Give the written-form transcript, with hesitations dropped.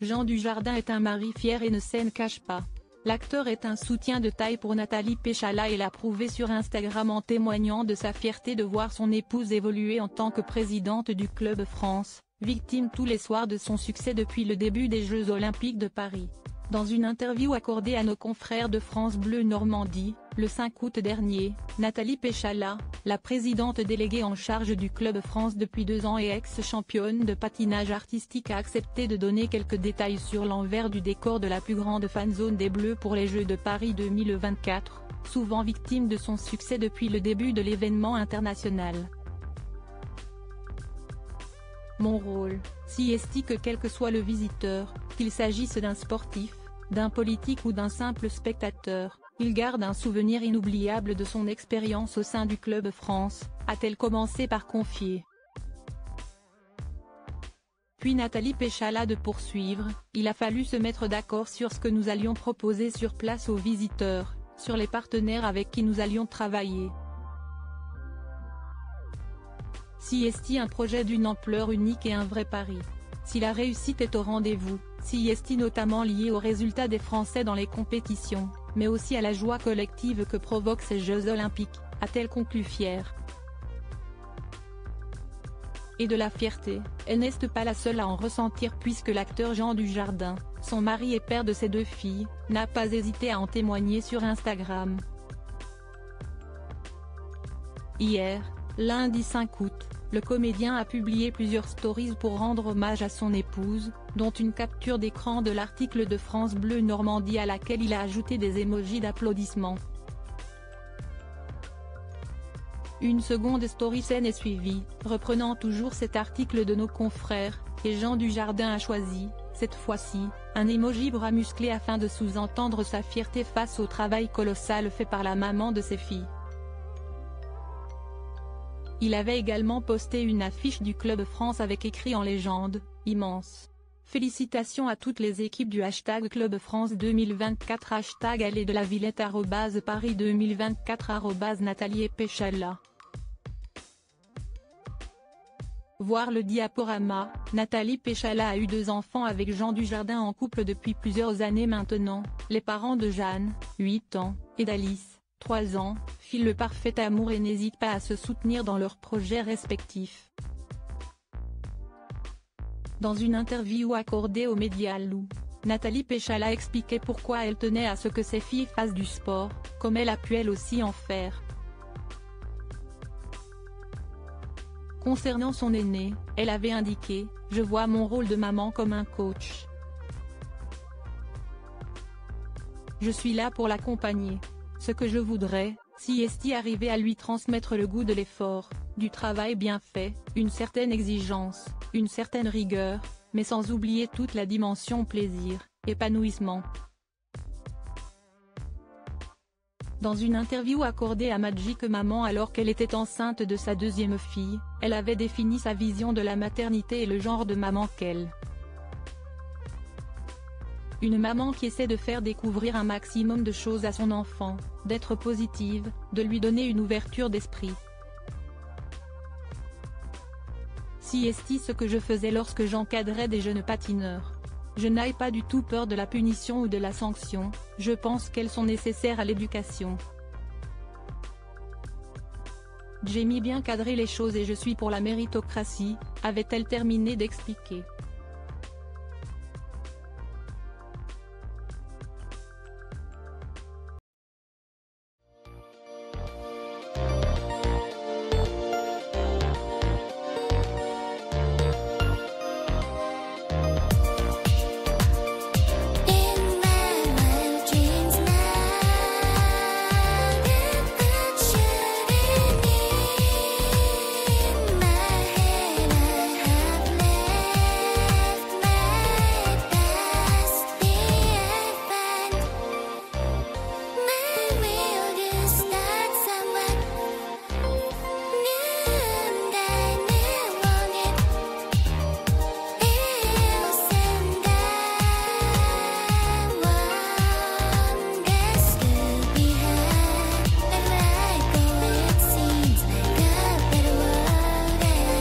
Jean Dujardin est un mari fier et ne s'en cache pas. L'acteur est un soutien de taille pour Nathalie Péchala et l'a prouvé sur Instagram en témoignant de sa fierté de voir son épouse évoluer en tant que présidente du Club France, victime tous les soirs de son succès depuis le début des Jeux Olympiques de Paris. Dans une interview accordée à nos confrères de France Bleu Normandie, le 5 août dernier, Nathalie Péchala, la présidente déléguée en charge du Club France depuis 2 ans et ex-championne de patinage artistique a accepté de donner quelques détails sur l'envers du décor de la plus grande fanzone des Bleus pour les Jeux de Paris 2024, souvent victime de son succès depuis le début de l'événement international. Mon rôle, si est que quel que soit le visiteur, qu'il s'agisse d'un sportif, d'un politique ou d'un simple spectateur, il garde un souvenir inoubliable de son expérience au sein du Club France, a-t-elle commencé par confier. Puis Nathalie Péchala de poursuivre, il a fallu se mettre d'accord sur ce que nous allions proposer sur place aux visiteurs, sur les partenaires avec qui nous allions travailler. Si est un projet d'une ampleur unique et un vrai pari. Si la réussite est au rendez-vous, si est notamment liée aux résultats des Français dans les compétitions, mais aussi à la joie collective que provoquent ces Jeux Olympiques, a-t-elle conclu fière. Et de la fierté, elle n'est pas la seule à en ressentir puisque l'acteur Jean Dujardin, son mari et père de ses 2 filles, n'a pas hésité à en témoigner sur Instagram. Hier, lundi 5 août, le comédien a publié plusieurs stories pour rendre hommage à son épouse, dont une capture d'écran de l'article de France Bleu Normandie à laquelle il a ajouté des emojis d'applaudissements. Une seconde story scène est suivie, reprenant toujours cet article de nos confrères, et Jean Dujardin a choisi, cette fois-ci, un emoji bras musclé afin de sous-entendre sa fierté face au travail colossal fait par la maman de ses filles. Il avait également posté une affiche du Club France avec écrit en légende, « Immense ». Félicitations à toutes les équipes du hashtag Club France 2024 hashtag Allée de la Villette @Paris 2024 Nathalie Péchala. Voir le diaporama, Nathalie Péchala a eu 2 enfants avec Jean Dujardin en couple depuis plusieurs années maintenant, les parents de Jeanne, 8 ans, et d'Alice, 3 ans, filent le parfait amour et n'hésitent pas à se soutenir dans leurs projets respectifs. Dans une interview accordée aux médias Loup, Nathalie Péchala expliquait pourquoi elle tenait à ce que ses filles fassent du sport, comme elle a pu elle aussi en faire. Concernant son aîné, elle avait indiqué « Je vois mon rôle de maman comme un coach. Je suis là pour l'accompagner. Ce que je voudrais, si est arriver à lui transmettre le goût de l'effort, du travail bien fait, une certaine exigence, une certaine rigueur, mais sans oublier toute la dimension plaisir, épanouissement. » Dans une interview accordée à Magic Maman alors qu'elle était enceinte de sa 2e fille, elle avait défini sa vision de la maternité et le genre de maman qu'elle. Une maman qui essaie de faire découvrir un maximum de choses à son enfant, d'être positive, de lui donner une ouverture d'esprit. Si est ce que je faisais lorsque j'encadrais des jeunes patineurs. Je n'ai pas du tout peur de la punition ou de la sanction, je pense qu'elles sont nécessaires à l'éducation. J'ai mis bien cadrer les choses et je suis pour la méritocratie, avait-elle terminé d'expliquer.